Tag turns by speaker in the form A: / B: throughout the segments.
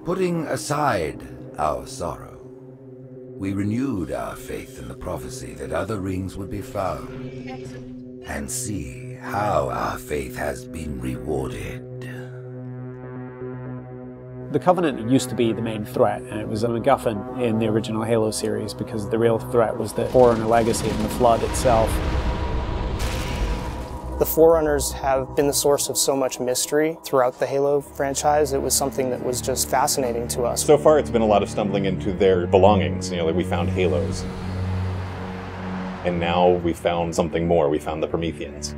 A: Putting aside our sorrow, we renewed our faith in the prophecy that other rings would be found, and see how our faith has been rewarded.
B: The Covenant used to be the main threat, and it was a MacGuffin in the original Halo series because the real threat was the Forerunner legacy and the Flood itself.
C: The Forerunners have been the source of so much mystery throughout the Halo franchise. It was something that was just fascinating to us.
D: So far it's been a lot of stumbling into their belongings. You know, like we found Halos. And now we found something more. We found the Prometheans.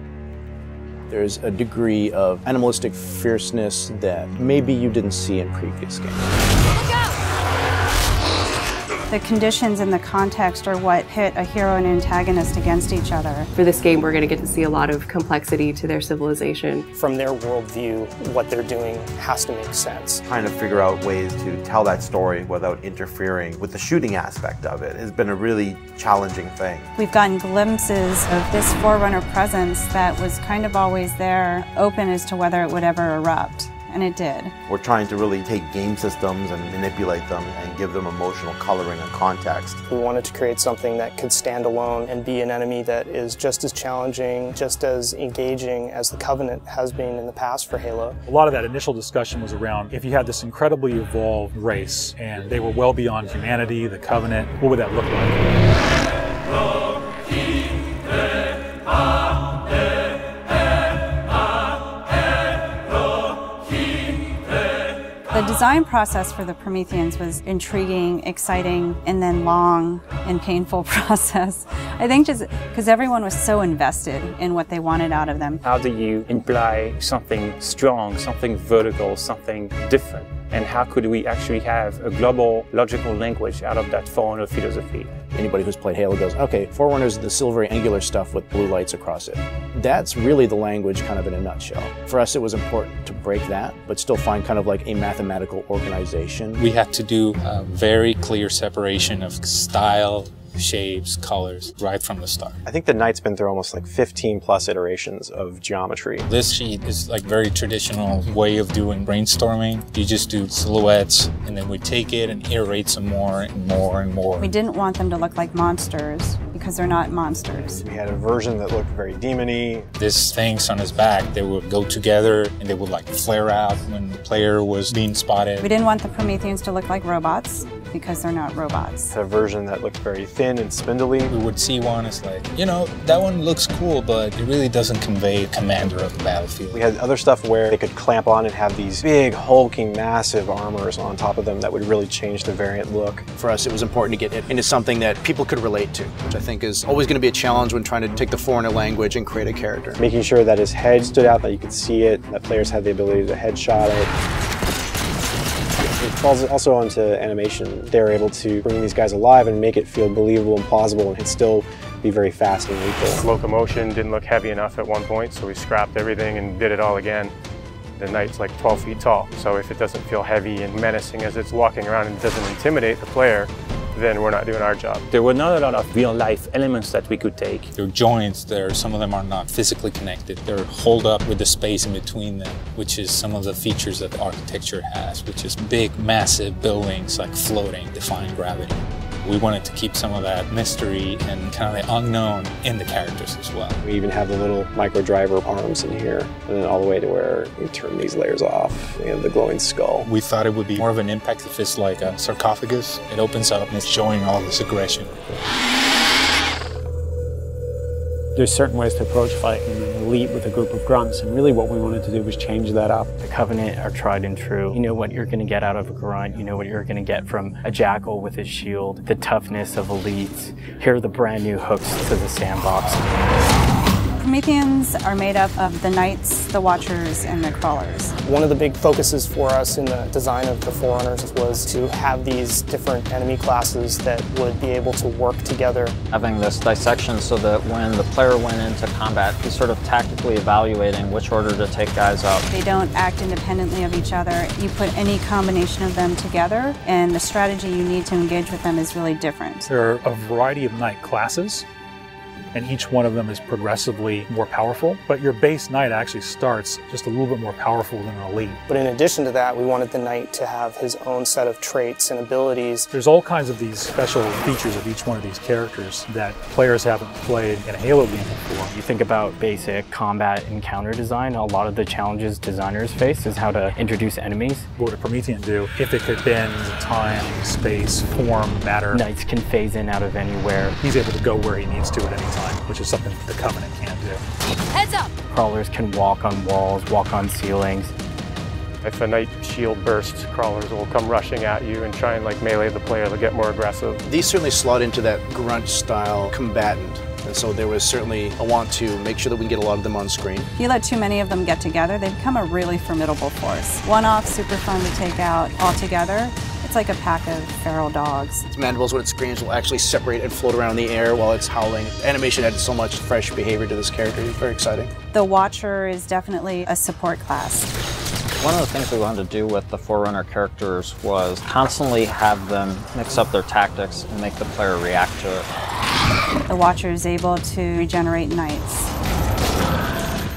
E: There's a degree of animalistic fierceness that maybe you didn't see in previous games.
F: Look out!
G: The conditions and the context are what pit a hero and antagonist against each other.
H: For this game, we're going to get to see a lot of complexity to their civilization.
C: From their worldview, what they're doing has to make sense.
I: Trying to figure out ways to tell that story without interfering with the shooting aspect of it has been a really challenging thing.
G: We've gotten glimpses of this Forerunner presence that was kind of always there, open as to whether it would ever erupt. And it did.
I: We're trying to really take game systems and manipulate them and give them emotional coloring and context.
C: We wanted to create something that could stand alone and be an enemy that is just as challenging, just as engaging as the Covenant has been in the past for Halo.
J: A lot of that initial discussion was around if you had this incredibly evolved race and they were well beyond humanity, the Covenant, what would that look like?
G: The design process for the Prometheans was intriguing, exciting, and then long and painful process. I think just because everyone was so invested in what they wanted out of them.
K: How do you imply something strong, something vertical, something different? And how could we actually have a global logical language out of that Forerunner philosophy?
E: Anybody who's played Halo goes, okay, Forerunners is the silvery angular stuff with blue lights across it. That's really the language kind of in a nutshell. For us it was important to break that, but still find kind of like a mathematical organization.
L: We had to do a very clear separation of style, shapes, colors, right from the start.
M: I think the Knight's been through almost like 15 plus iterations of geometry.
L: This sheet is like very traditional way of doing brainstorming. You just do silhouettes and then we take it and iterate some more and more and more.
G: We didn't want them to look like monsters because they're not monsters.
M: We had a version that looked very demon-y.
L: These things on his back, they would go together and they would like flare out when the player was being spotted.
G: We didn't want the Prometheans to look like robots because they're not robots.
M: A version that looked very thin and spindly.
L: We would see one, it's like, you know, that one looks cool, but it really doesn't convey a commander of the battlefield.
M: We had other stuff where they could clamp on and have these big, hulking, massive armors on top of them that would really change the variant look.
E: For us, it was important to get it into something that people could relate to, which I think is always going to be a challenge when trying to take the Forerunner language and create a character.
M: Making sure that his head stood out, that you could see it, that players had the ability to headshot it. It falls also onto animation. They're able to bring these guys alive and make it feel believable and plausible and still be very fast and lethal.
N: Locomotion didn't look heavy enough at one point, so we scrapped everything and did it all again. The Knight's like 12 feet tall, so if it doesn't feel heavy and menacing as it's walking around and doesn't intimidate the player, then we're not doing our job.
K: There were not a lot of real-life elements that we could take.
L: There are joints there, some of them are not physically connected. They're holed up with the space in between them, which is some of the features that the architecture has, which is big, massive buildings like floating, defying gravity. We wanted to keep some of that mystery and kind of the unknown in the characters as well.
M: We even have the little micro driver arms in here, and then all the way to where we turn these layers off. We have the glowing skull.
L: We thought it would be more of an impact if it's like a sarcophagus. It opens up and it's showing all this aggression.
B: There's certain ways to approach fighting an elite with a group of grunts, and really what we wanted to do was change that up.
O: The Covenant are tried and true. You know what you're going to get out of a grunt, you know what you're going to get from a jackal with his shield, the toughness of elites. Here are the brand new hooks to the sandbox.
G: Prometheans are made up of the Knights, the Watchers, and the Crawlers.
C: One of the big focuses for us in the design of the Forerunners was to have these different enemy classes that would be able to work together.
P: Having this dissection so that when the player went into combat, he's sort of tactically evaluating which order to take guys out.
G: They don't act independently of each other. You put any combination of them together, and the strategy you need to engage with them is really different.
J: There are a variety of Knight classes. and each one of them is progressively more powerful. But your base knight actually starts just a little bit more powerful than an elite.
C: But in addition to that, we wanted the knight to have his own set of traits and abilities.
J: There's all kinds of these special features of each one of these characters that players haven't played in a Halo game before.
O: You think about basic combat and counter design, a lot of the challenges designers face is how to introduce enemies.
J: What would a Promethean do if it could bend time, space, form, matter?
O: Knights can phase in out of anywhere.
J: He's able to go where he needs to at any time, which is something the Covenant can't do.
F: Heads up!
O: Crawlers can walk on walls, walk on ceilings.
N: If a knight shield bursts, crawlers will come rushing at you and try and like melee the player to get more aggressive.
E: These certainly slot into that grunt style combatant. And so there was certainly a want to make sure that we can get a lot of them on screen.
G: If you let too many of them get together, they become a really formidable force. One-off, super fun to take out. All together, it's like a pack of feral dogs.
E: Its mandibles, when it screams, will actually separate and float around in the air while it's howling. Animation added so much fresh behavior to this character. It's very exciting.
G: The Watcher is definitely a support class.
P: One of the things we wanted to do with the Forerunner characters was constantly have them mix up their tactics and make the player react to it.
G: The Watcher is able to regenerate knights.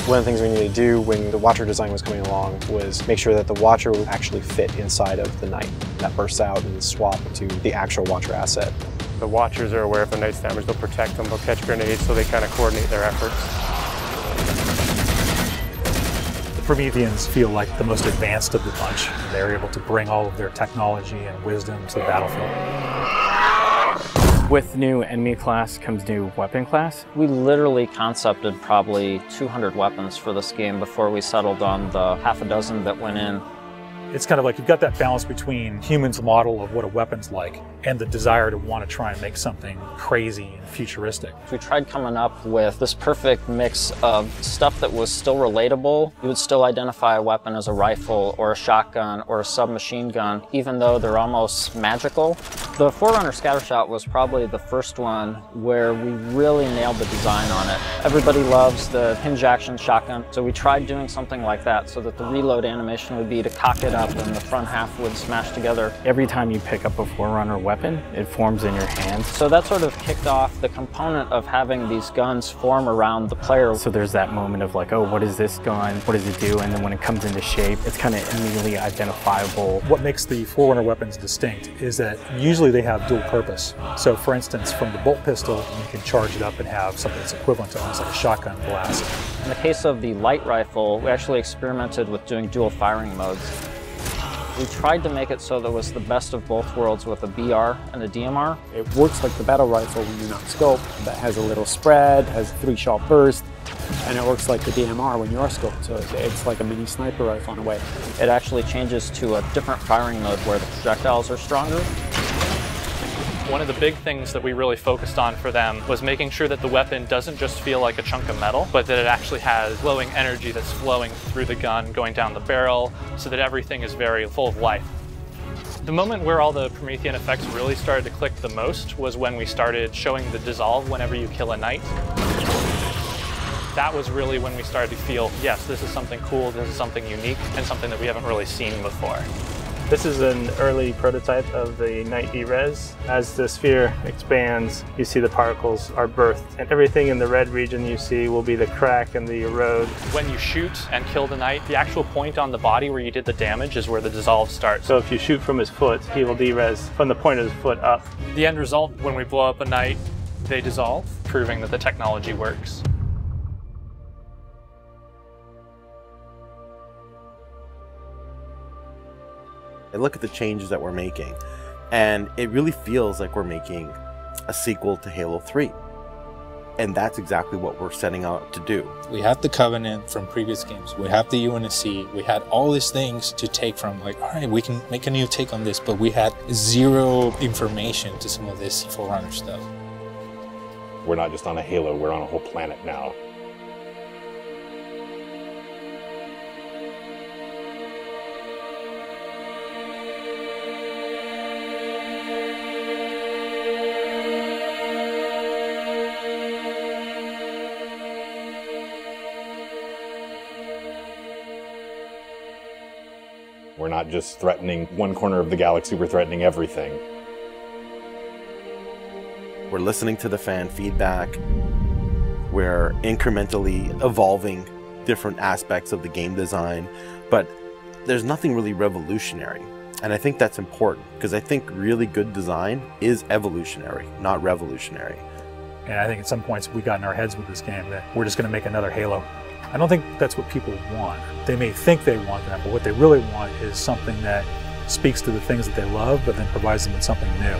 M: One of the things we needed to do when the Watcher design was coming along was make sure that the Watcher would actually fit inside of the Knight. That bursts out and swap to the actual Watcher asset.
N: The Watchers are aware if a knight's damaged, they'll protect them, they'll catch grenades, so they kind of coordinate their efforts.
J: The Prometheans feel like the most advanced of the bunch. They're able to bring all of their technology and wisdom to the battlefield.
O: With new enemy class comes new weapon class.
P: We literally concepted probably 200 weapons for this game before we settled on the half a dozen that went in.
J: It's kind of like you've got that balance between humans' model of what a weapon's like and the desire to want to try and make something crazy and futuristic.
P: We tried coming up with this perfect mix of stuff that was still relatable. You would still identify a weapon as a rifle or a shotgun or a submachine gun, even though they're almost magical. The Forerunner Scattershot was probably the first one where we really nailed the design on it. Everybody loves the hinge action shotgun, so we tried doing something like that so that the reload animation would be to cock it up and the front half would smash together.
O: Every time you pick up a Forerunner weapon, it forms in your hand.
P: So that sort of kicked off the component of having these guns form around the player.
O: So there's that moment of like, oh, what is this gun? What does it do? And then when it comes into shape, it's kind of immediately identifiable.
J: What makes the Forerunner weapons distinct is that usually they have dual purpose. So for instance, from the bolt pistol, you can charge it up and have something that's equivalent to almost like a shotgun blast.
P: In the case of the light rifle, we actually experimented with doing dual firing modes. We tried to make it so that it was the best of both worlds with a BR and a DMR.
B: It works like the battle rifle when you're not scoped, that has a little spread, has 3-shot burst, and it works like the DMR when you are scoped, so it's like a mini sniper rifle in a way.
P: It actually changes to a different firing mode where the projectiles are stronger.
Q: One of the big things that we really focused on for them was making sure that the weapon doesn't just feel like a chunk of metal, but that it actually has glowing energy that's flowing through the gun, going down the barrel, so that everything is very full of life. The moment where all the Promethean effects really started to click the most was when we started showing the dissolve whenever you kill a knight. That was really when we started to feel, yes, this is something cool, this is something unique, and something that we haven't really seen before.
R: This is an early prototype of the Knight D-Res. As the sphere expands, you see the particles are birthed, and everything in the red region you see will be the crack and the erode.
Q: When you shoot and kill the knight, the actual point on the body where you did the damage is where the dissolve starts.
R: So if you shoot from his foot, he will D-Res from the point of his foot up.
Q: The end result, when we blow up a knight, they dissolve, proving that the technology works.
I: I look at the changes that we're making, and it really feels like we're making a sequel to Halo 3. And that's exactly what we're setting out to do.
L: We have the Covenant from previous games. We have the UNSC. We had all these things to take from, like, all right, we can make a new take on this, but we had zero information to some of this Forerunner stuff.
D: We're not just on a Halo, we're on a whole planet now. We're not just threatening one corner of the galaxy, we're threatening everything.
I: We're listening to the fan feedback. We're incrementally evolving different aspects of the game design, but there's nothing really revolutionary. And I think that's important, because I think really good design is evolutionary, not revolutionary.
J: And I think at some points we got in our heads with this game that we're just going to make another Halo. I don't think that's what people want. They may think they want that, but what they really want is something that speaks to the things that they love, but then provides them with something new.